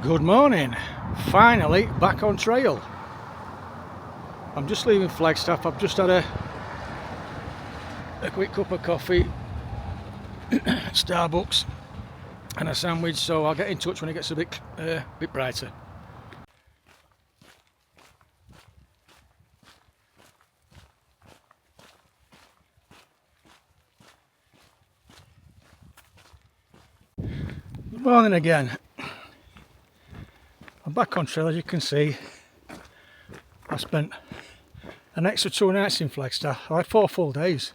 Good morning, finally back on trail. I'm just leaving Flagstaff. I've just had a quick cup of coffee, Starbucks and a sandwich, so I'll get in touch when it gets a bit brighter. Good morning again. I'm back on trail, as you can see. I spent an extra 2 nights in Flagstaff. I had 4 full days.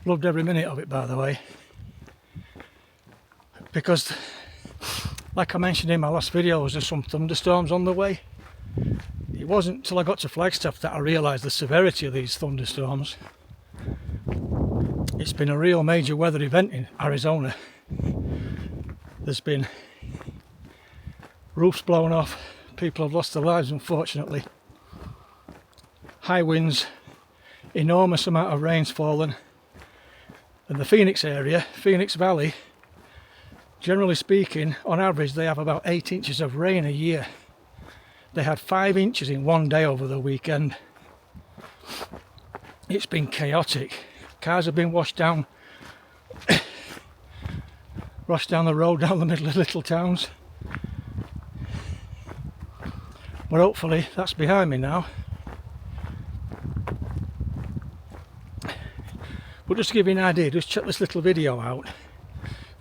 Loved every minute of it, by the way. Because, like I mentioned in my last video, there's some thunderstorms on the way. It wasn't until I got to Flagstaff that I realised the severity of these thunderstorms. It's been a real major weather event in Arizona. There's been roofs blown off, people have lost their lives unfortunately, high winds, enormous amount of rain's fallen, and the Phoenix area, Phoenix Valley, generally speaking, on average they have about 8 inches of rain a year. They had 5 inches in one day over the weekend. It's been chaotic. Cars have been washed down the road down the middle of little towns. But hopefully that's behind me now. But just to give you an idea, just check this little video out.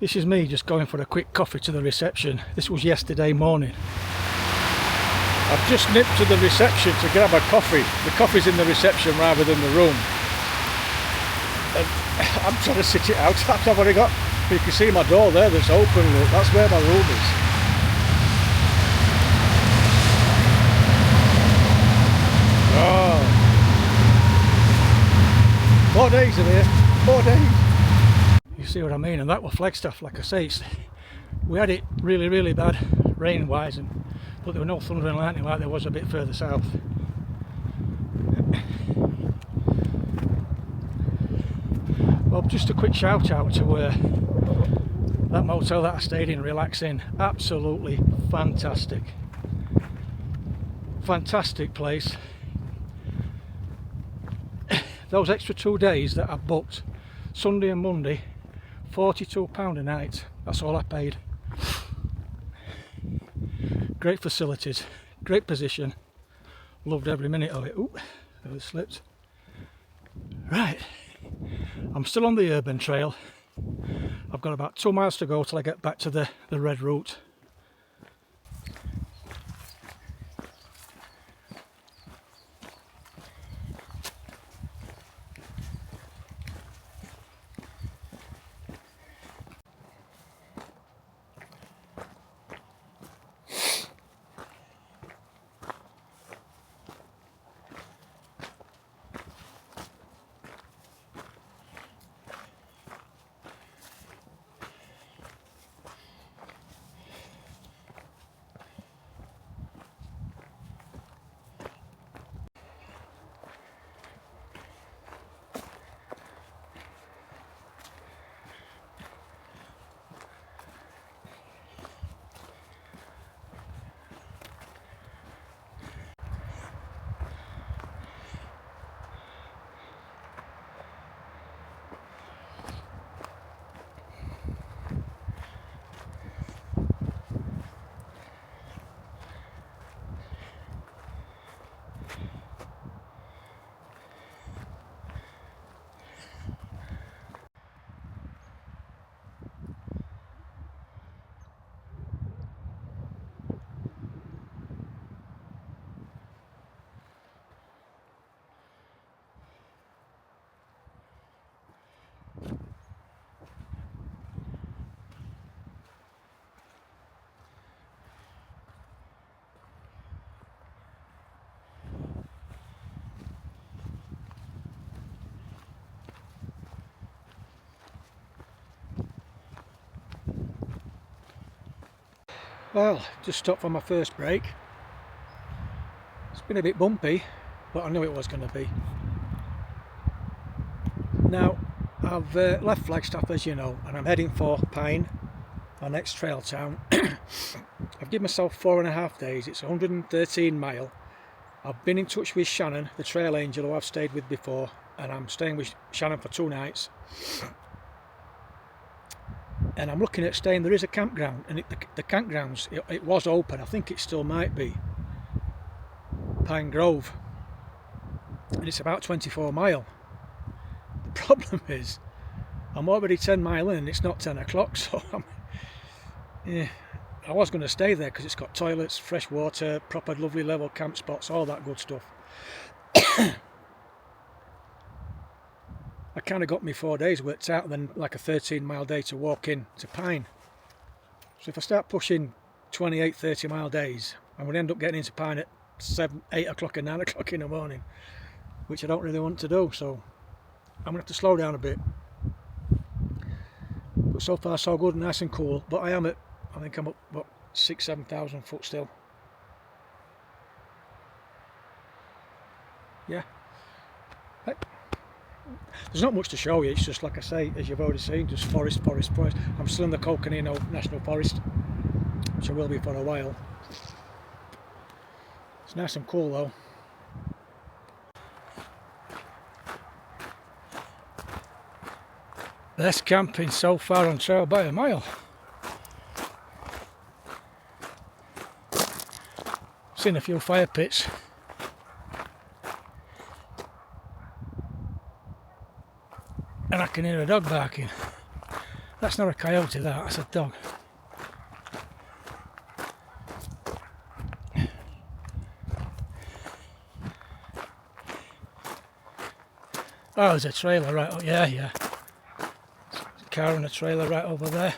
This is me just going for a quick coffee to the reception. This was yesterday morning. I've just nipped to the reception to grab a coffee. The coffee's in the reception rather than the room. And I'm trying to sit it out. I've already got, you can see my door there that's open. Look, that's where my room is. Oh, 4 days of here, 4 days. You see what I mean? And that was Flagstaff, like I say. We had it really bad rain wise, but there were no thunder and lightning like there was a bit further south. Well, just a quick shout out to that motel that I stayed in, relaxing. Absolutely fantastic. Fantastic place. Those extra 2 days that I booked, Sunday and Monday, £42 a night. That's all I paid. Great facilities, great position. Loved every minute of it. Ooh, it slipped. Right, I'm still on the urban trail. I've got about 2 miles to go till I get back to the red route. Well, just stopped for my first break. It's been a bit bumpy, but I knew it was going to be. Now, I've left Flagstaff, as you know, and I'm heading for Pine, our next trail town. I've give myself 4.5 days. It's 113 mile. I've been in touch with Shannon, the trail angel who I've stayed with before, and I'm staying with Shannon for 2 nights. And I'm looking at staying. There is a campground, and the campgrounds, it was open. I think it still might be. Pine Grove, and it's about 24 mile. The problem is I'm already 10 mile in and it's not 10 o'clock, so I was going to stay there because it's got toilets, fresh water, proper lovely level camp spots, all that good stuff. I kind of got me 4 days worked out, then like a 13-mile day to walk in to Pine. So if I start pushing 28-30 mile days, I'm going to end up getting into Pine at 7, 8 o'clock and 9 o'clock in the morning, which I don't really want to do, so I'm going to have to slow down a bit. But so far so good, nice and cool. But I think I'm up, what, 6,000-7,000 foot still. Yeah. There's not much to show you, it's just like I say, as you've already seen, just forest. I'm still in the Coconino National Forest, which I will be for a while. It's nice and cool though. Best camping so far on trail by a mile. Seen a few fire pits. And I can hear a dog barking. That's not a coyote, that's a dog. Oh, there's a trailer right, oh yeah. Car and a trailer right over there.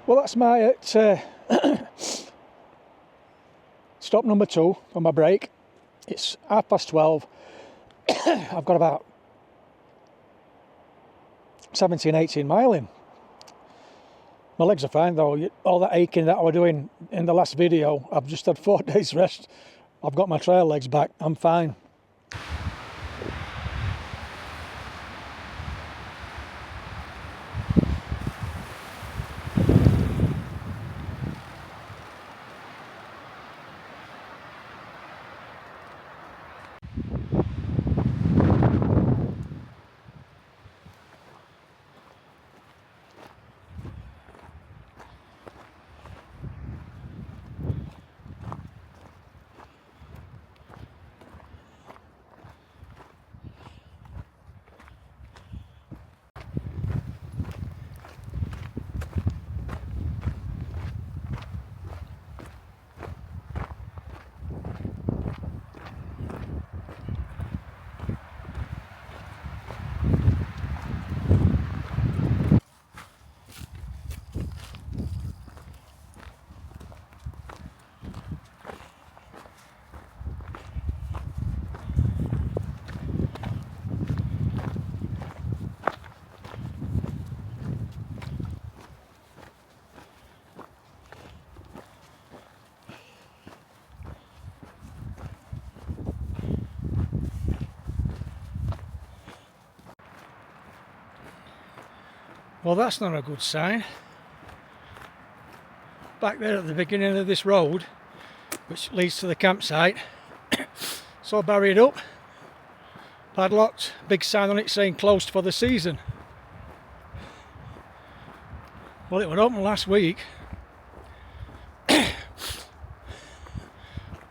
Well, that's my stop number 2 for my break. It's 12:30. I've got about 17-18 mile in. My legs are fine though. All that aching that I was doing in the last video, I've just had 4 days rest. I've got my trail legs back. I'm fine. Well, that's not a good sign. Back there at the beginning of this road, which leads to the campsite, it's all barried up, padlocked, big sign on it saying closed for the season. Well, it was open last week.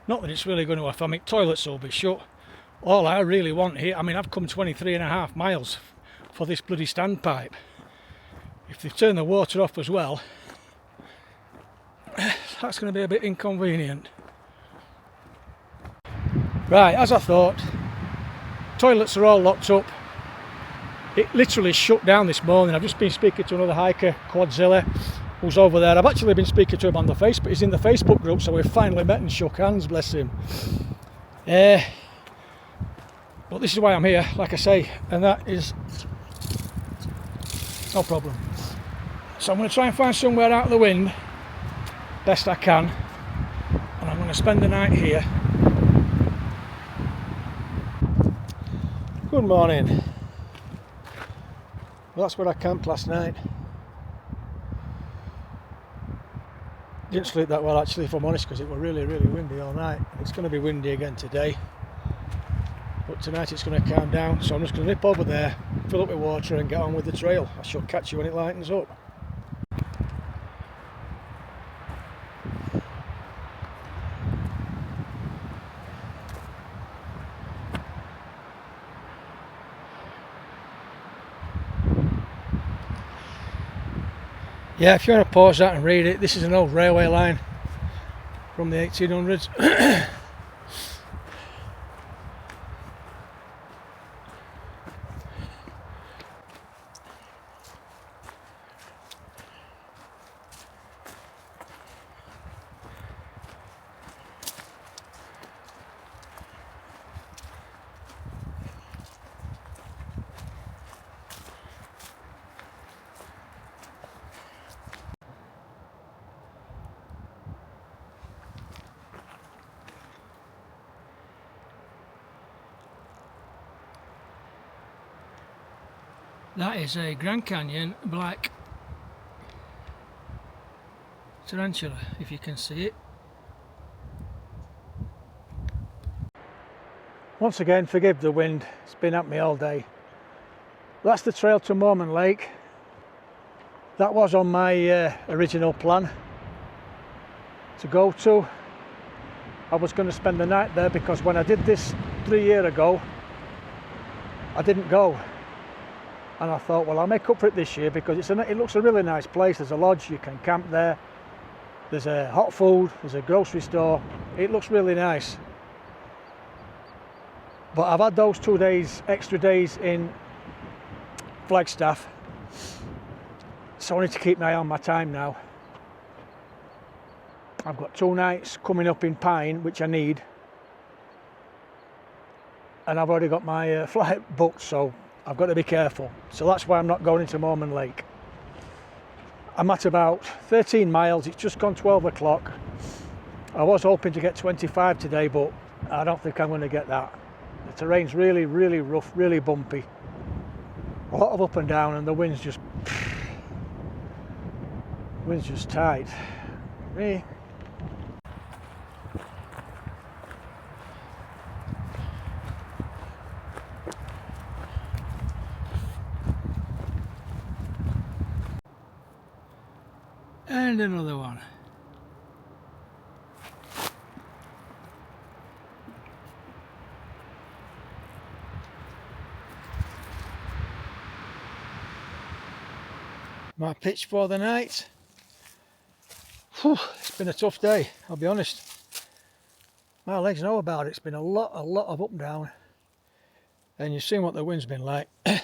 Not that it's really going to affect me. Toilets will be shut, all I really want here, I mean, I've come 23.5 miles for this bloody standpipe. If they turn the water off as well, that's going to be a bit inconvenient. Right, as I thought, toilets are all locked up. It literally shut down this morning. I've just been speaking to another hiker, Quadzilla, who's over there. I've actually been speaking to him on the Facebook. He's in the Facebook group, so we've finally met and shook hands, bless him. But this is why I'm here, like I say, and that is no problem. So I'm going to try and find somewhere out of the wind, best I can, and I'm going to spend the night here. Good morning. Well, that's where I camped last night. Didn't sleep that well actually, if I'm honest, because it was really windy all night. It's going to be windy again today, but tonight it's going to calm down, so I'm just going to nip over there, fill up with water and get on with the trail. I shall catch you when it lightens up. Yeah, if you want to pause that and read it, this is an old railway line from the 1800s. That is a Grand Canyon black tarantula, if you can see it. Once again, forgive the wind, it's been at me all day. That's the trail to Mormon Lake. That was on my original plan to go to. I was going to spend the night there because when I did this 3 years ago, I didn't go. And I thought, well, I'll make up for it this year because it looks a really nice place. There's a lodge, you can camp there. There's a hot food, there's a grocery store. It looks really nice. But I've had those 2 days, extra days in Flagstaff. So I need to keep an eye on my time now. I've got 2 nights coming up in Pine, which I need. And I've already got my flight booked, so I've got to be careful. So that's why I'm not going into Mormon Lake. I'm at about 13 miles, it's just gone 12 o'clock. I was hoping to get 25 today, but I don't think I'm going to get that. The terrain's really rough, really bumpy. A lot of up and down, and the wind's just tight. Me. And another one. My pitch for the night. Whew, it's been a tough day, I'll be honest. My legs know about it. It's been a lot of up and down. And you've seen what the wind's been like. But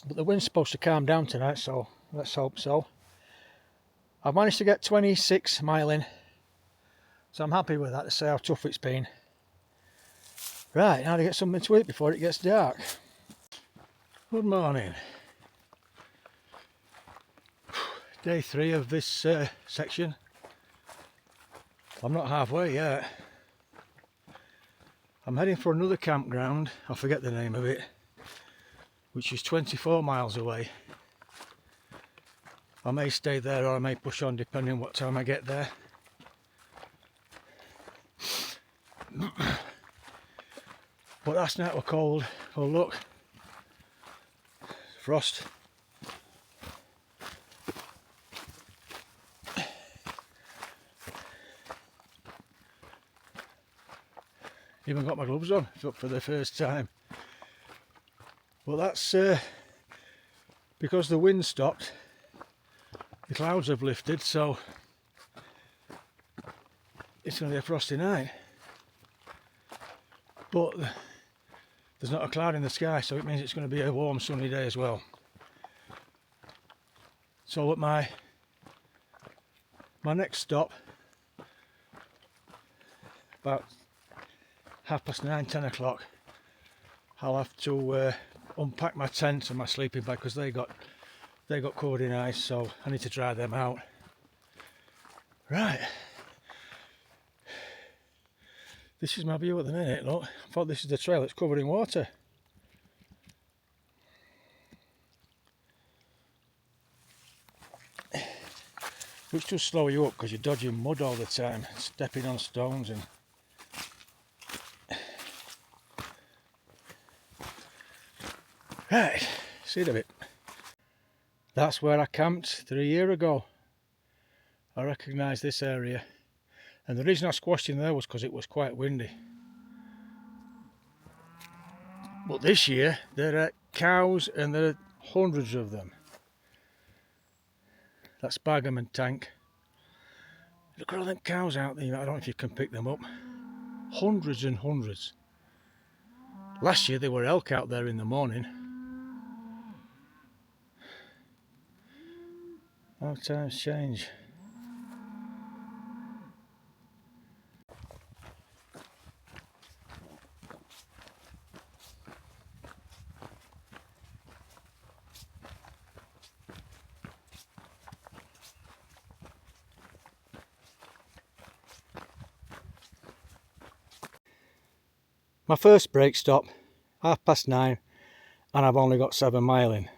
the wind's supposed to calm down tonight, so let's hope so. I've managed to get 26 mile in, so I'm happy with that to say how tough it's been. Right, now to get something to eat before it gets dark. Good morning. Day 3 of this section. I'm not halfway yet. I'm heading for another campground, I forget the name of it, which is 24 miles away. I may stay there or I may push on depending on what time I get there. But last night was cold. Oh look, frost. Even got my gloves on for the first time. But that's because the wind stopped, the clouds have lifted, so it's going to be a frosty night. But there's not a cloud in the sky, so it means it's going to be a warm sunny day as well. So at my next stop, about 9:30, 10 o'clock, I'll have to unpack my tent and my sleeping bag because they got covered in ice, so I need to dry them out. Right, this is my view at the minute. Look, I thought this is the trail, it's covered in water. Which does slow you up because you're dodging mud all the time, stepping on stones and right, see it a bit. That's where I camped 3 years ago. I recognise this area, and the reason I squashed in there was because it was quite windy. But this year there are cows, and there are hundreds of them. That's Bargam Tank. Look at all them cows out there. I don't know if you can pick them up. Hundreds and hundreds. Last year there were elk out there in the morning. How times change. My first break stop, 9:30, and I've only got 7 miles in.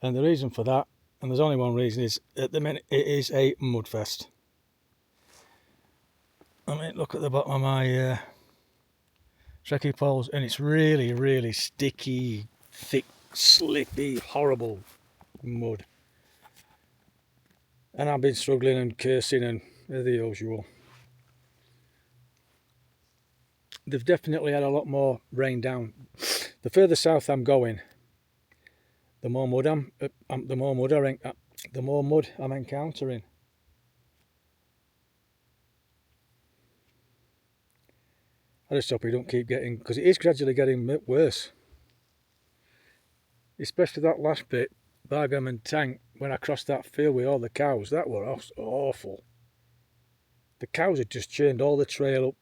And the reason for that, and there's only one reason, is at the minute it is a mudfest. I mean, look at the bottom of my trekkie poles, and it's really, really sticky, thick, slippy, horrible mud. And I've been struggling and cursing and the usual. They've definitely had a lot more rain down. The further south I'm going, the more mud I'm encountering. I just hope we don't keep getting, because it is gradually getting worse. Especially that last bit, Bargam and Tank, when I crossed that field with all the cows, that was awful. The cows had just churned all the trail up.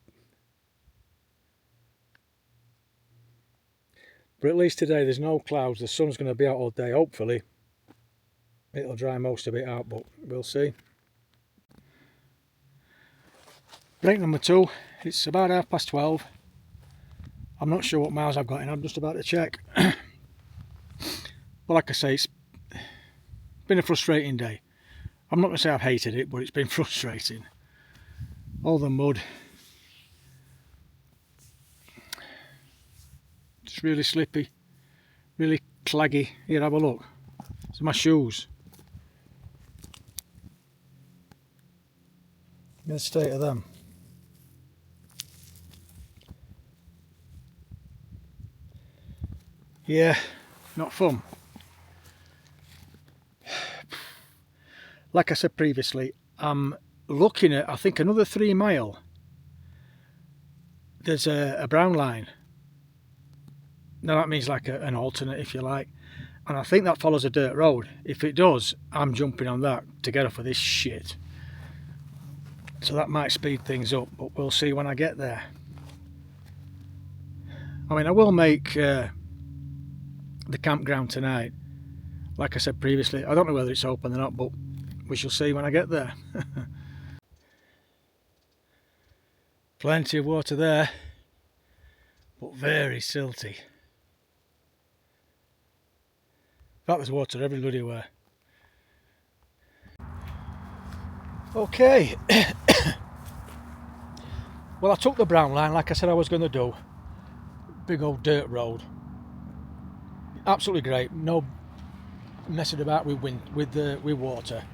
But at least today there's no clouds, the sun's going to be out all day, hopefully. It'll dry most of it out, but we'll see. Break number 2, it's about 12:30. I'm not sure what miles I've got in, I'm just about to check. But like I say, it's been a frustrating day. I'm not going to say I've hated it, but it's been frustrating. All the mud. It's really slippy, really claggy. Here, have a look. It's my shoes. Look at the state of them. Yeah, not fun. Like I said previously, I'm looking at, I think, another 3 miles. There's a brown line. Now that means like an alternate, if you like, and I think that follows a dirt road. If it does, I'm jumping on that to get off of this shit. So that might speed things up, but we'll see when I get there. I mean, I will make the campground tonight. Like I said previously, I don't know whether it's open or not, but we shall see when I get there. Plenty of water there, but very silty. In fact, there's water everywhere. Okay. Well, I took the brown line like I said I was going to do. Big old dirt road. Absolutely great. No messing about with water.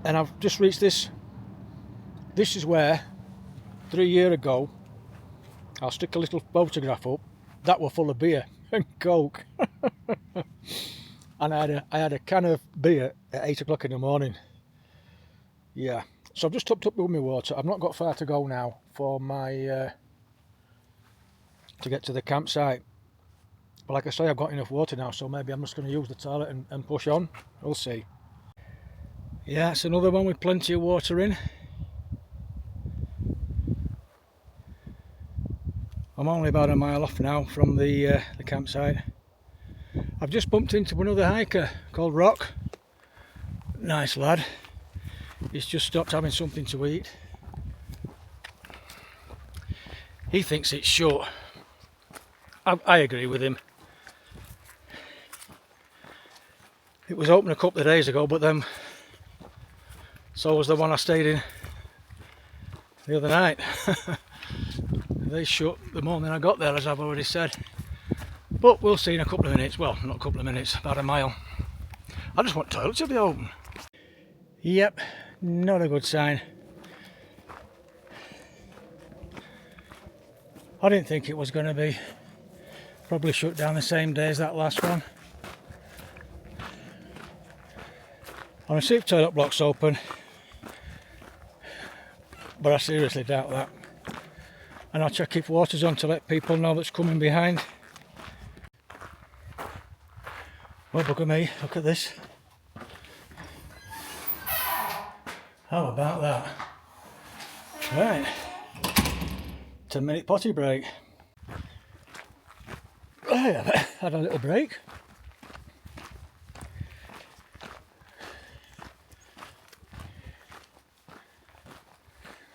And I've just reached this. This is where 3 years ago, I'll stick a little photograph up, that were full of beer and coke. And I had a can of beer at 8 o'clock in the morning. Yeah, so I've just topped up with my water. I've not got far to go now for my to get to the campsite. But like I say, I've got enough water now, so maybe I'm just going to use the toilet and push on. We'll see. Yeah, it's another one with plenty of water in. I'm only about a mile off now from the campsite. I've just bumped into another hiker called Rock. Nice lad. He's just stopped having something to eat. He thinks it's short. I agree with him. It was open a couple of days ago, but then so was the one I stayed in the other night. They shut the morning I got there, as I've already said. But we'll see in a couple of minutes. Well, not a couple of minutes, about a mile. I just want toilets to be open. Yep, not a good sign. I didn't think it was going to be. Probably shut down the same day as that last one. I'm going to see if toilet block's open, but I seriously doubt that. And I'll check if water's on to let people know that's coming behind. Well, bugger me, look at this. How about that? Right, 10-minute potty break. I had a little break.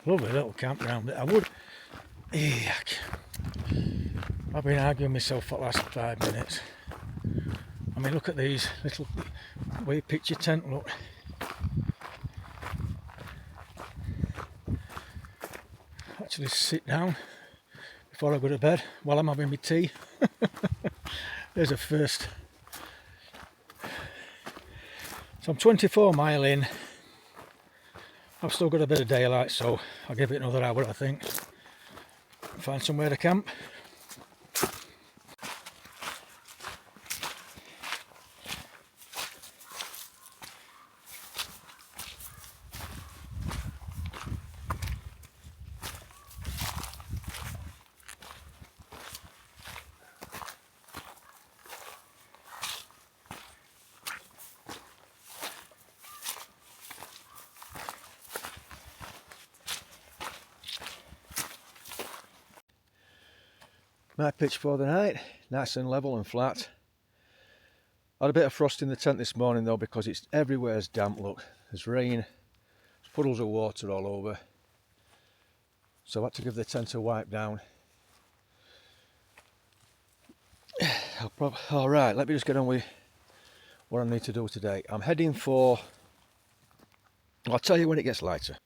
Lovely little campground. I would. Yuck. I've been arguing myself for the last 5 minutes. I mean, look at these little way picture tent. Look. Actually, sit down before I go to bed while I'm having my tea. There's a first. So I'm 24 mile in. I've still got a bit of daylight, so I'll give it another hour, I think. Find somewhere to camp. My pitch for the night, nice and level and flat. I had a bit of frost in the tent this morning though, because it's everywhere's damp. Look, there's rain, there's puddles of water all over. So I had to give the tent a wipe down. Alright, let me just get on with what I need to do today. I'm heading for, I'll tell you when it gets lighter.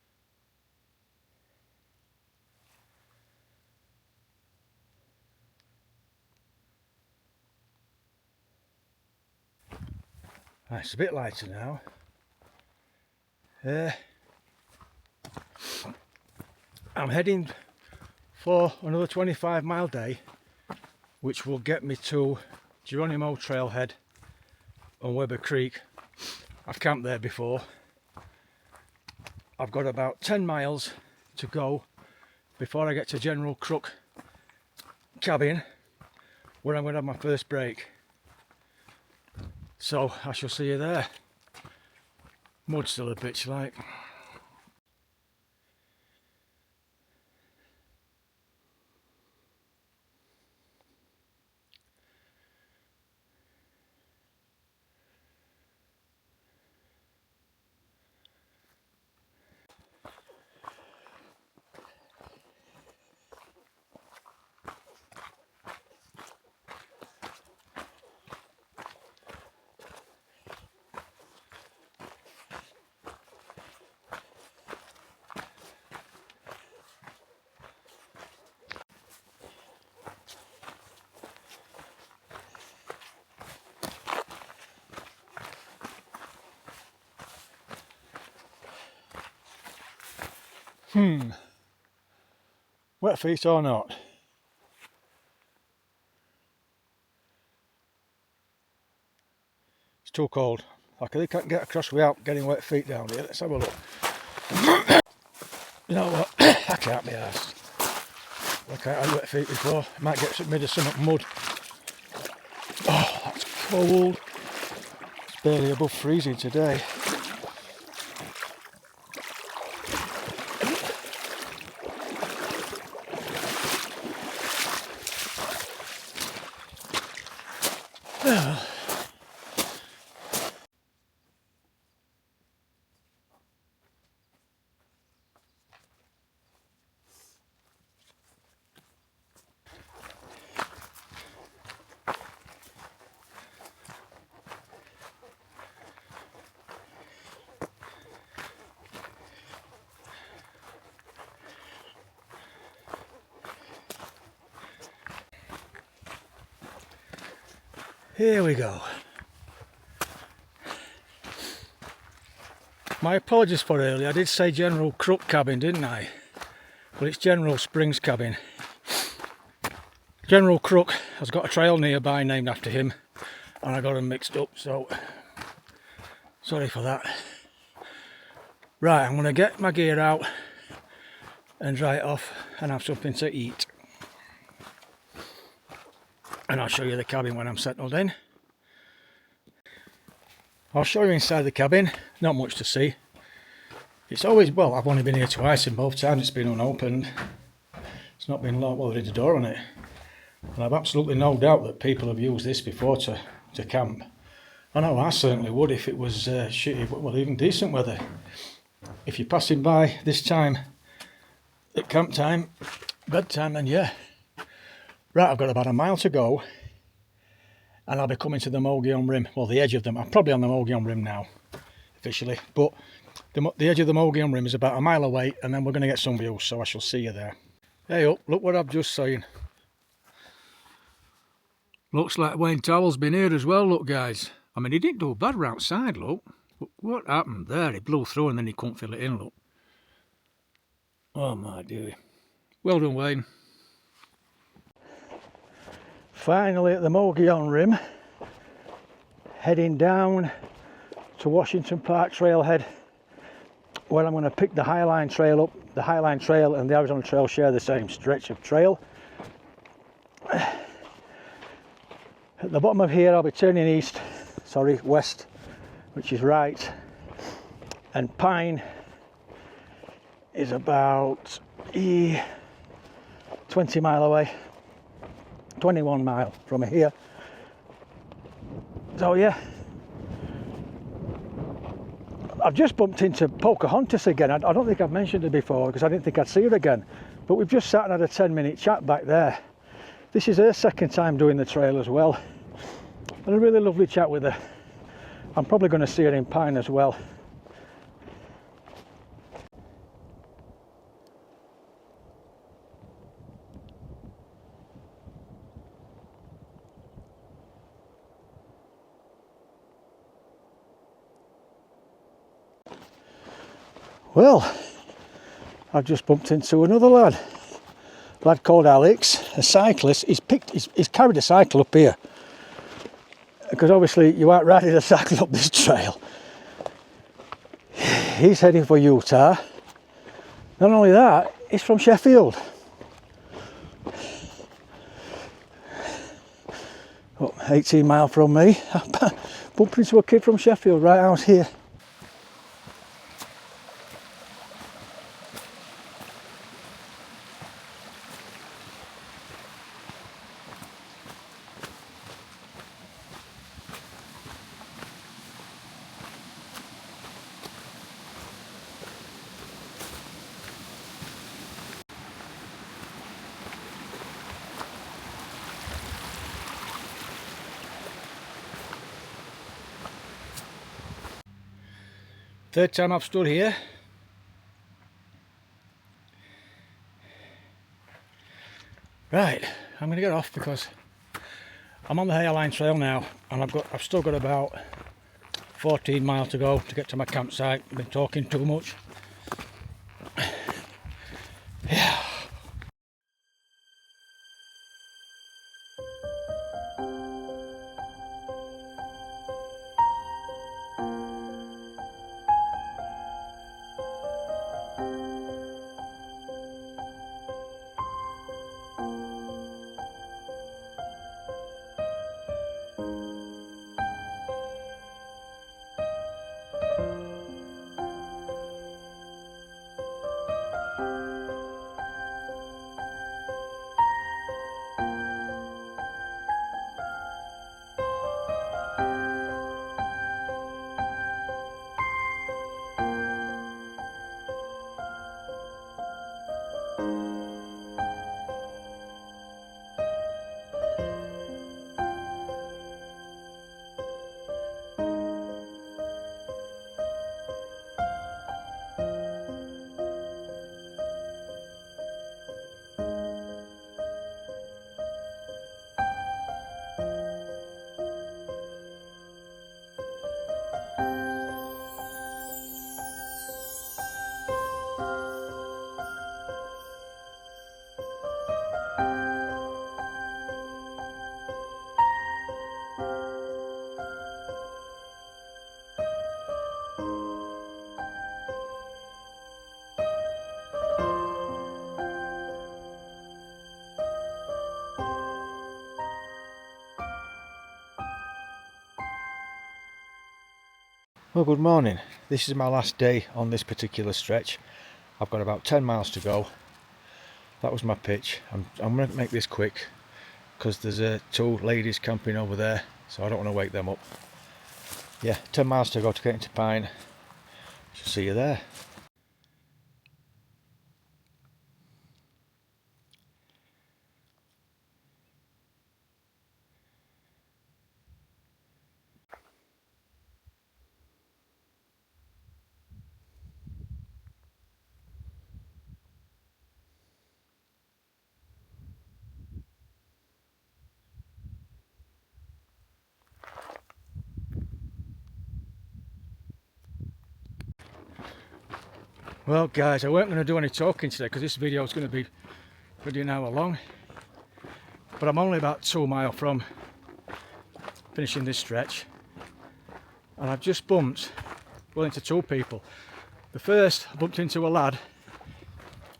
Right, it's a bit lighter now. I'm heading for another 25-mile day, which will get me to Geronimo Trailhead on Weber Creek. I've camped there before. I've got about 10 miles to go before I get to General Crook cabin, where I'm going to have my first break. So I shall see you there. Mud's still a bitch like. Wet feet or not? It's too cold. I can't get across without getting wet feet down here. Let's have a look. You know what? I can't be arsed. I can't have wet feet before. I might get made of some mud. Oh, that's cold. It's barely above freezing today. Here we go. My apologies for earlier. I did say General Crook cabin, didn't I? But it's General Springs cabin. General Crook has got a trail nearby named after him, and I got them mixed up, so sorry for that. Right, I'm going to get my gear out and dry it off and have something to eat. And I'll show you the cabin when I'm settled in. I'll show you inside the cabin. Not much to see. It's always, well, I've only been here twice, and both times it's been unopened. It's not been locked, well, there is a door on it. And I've absolutely no doubt that people have used this before to camp. I know I certainly would if it was shitty, well, even decent weather. If you're passing by this time at camp time, bedtime, then yeah. Right, I've got about a mile to go, and I'll be coming to the Mogollon Rim. Well, the edge of them. I'm probably on the Mogollon Rim now, officially, but the edge of the Mogollon Rim is about a mile away, and then we're going to get some views, so I shall see you there. Hey up, look what I've just seen. Looks like Wayne Towell's been here as well, look guys. I mean, he didn't do bad outside, look. But what happened there? He blew through and then he couldn't fill it in, look. Oh my dear. Well done, Wayne. Finally at the Mogollon Rim, heading down to Washington Park trailhead, where I'm going to pick the Highline Trail up. The Highline Trail and the Arizona Trail share the same stretch of trail. At the bottom of here I'll be turning west, which is right, and Pine is about 20 mile away. 21 mile from here. So yeah, I've just bumped into Pocahontas again. I don't think I've mentioned her before because I didn't think I'd see her again, but we've just sat and had a 10-minute chat back there. This is her second time doing the trail as well, and a really lovely chat with her. I'm probably going to see her in Pine as well. Well, I've just bumped into another lad called Alex, a cyclist. He's carried a cycle up here because obviously you aren't riding a cycle up this trail. He's heading for Utah. Not only that, he's from Sheffield. Oh, 18 mile from me. I bumped into a kid from Sheffield right out here. Third time I've stood here. Right, I'm going to get off because I'm on the Highline Trail now, and I've still got about 14 miles to go to get to my campsite. I've been talking too much. Well, good morning. This is my last day on this particular stretch. I've got about 10 miles to go. That was my pitch. I'm going to make this quick because there's two ladies camping over there, so I don't want to wake them up. Yeah, 10 miles to go to get into Pine. Shall see you there. Well guys, I weren't going to do any talking today because this video is going to be pretty an hour long, but I'm only about 2 miles from finishing this stretch, and I've just bumped into two people. The first, I bumped into a lad.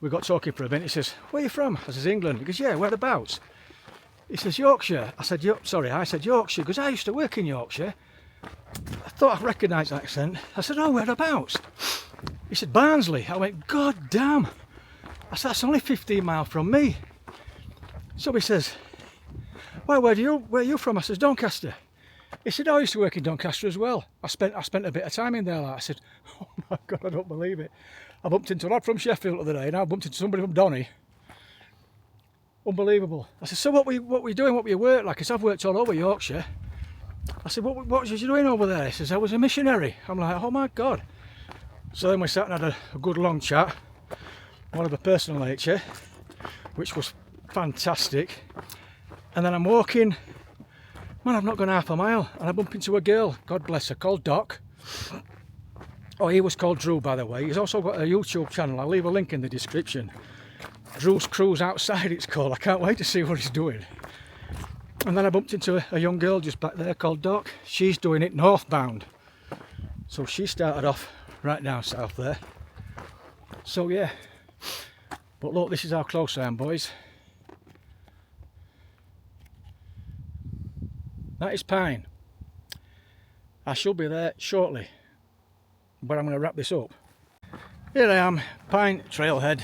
We got talking for a bit. He says, "Where are you from?" I says, "England." He goes, "Yeah, whereabouts?" He says, "Yorkshire." I said, I said, "Yorkshire." He goes, "I used to work in Yorkshire." I thought I recognised that accent. I said, "Oh, whereabouts?" He said, "Barnsley." I went, "God damn." I said, "That's only 15 miles from me." So he says, "Well, where are you from?" I says, "Doncaster." He said, "Oh, I used to work in Doncaster as well. I spent a bit of time in there." I said, "Oh my God, I don't believe it. I bumped into a lad from Sheffield the other day, and I bumped into somebody from Donny. Unbelievable." I said, "So what were you doing? What were your work like?" He said, "I've worked all over Yorkshire." I said, what was you doing over there?" He says, "I was a missionary." I'm like, "Oh my God." So then we sat and had a good long chat, one of a personal nature, which was fantastic. And then I'm walking, man, I've not gone half a mile, and I bump into a girl, God bless her, called Doc. Oh, he was called Drew, by the way. He's also got a YouTube channel. I'll leave a link in the description. Drew's Cruise Outside, it's called. I can't wait to see what he's doing. And then I bumped into a young girl just back there called Doc. She's doing it northbound. So she started off right down south there. So yeah. But look, this is how close I am, boys. That is Pine. I shall be there shortly, but I'm going to wrap this up. Here I am, Pine trailhead.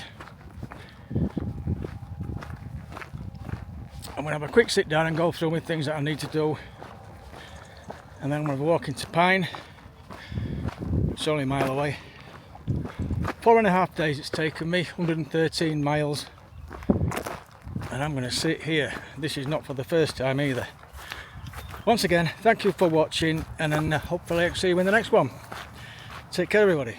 I'm going to have a quick sit down and go through my things that I need to do, and then I'm going to walk into Pine. It's only a mile away. 4.5 days it's taken me, 113 miles, and I'm going to sit here. This is not for the first time either. Once again, thank you for watching, and then hopefully I'll see you in the next one. Take care, everybody.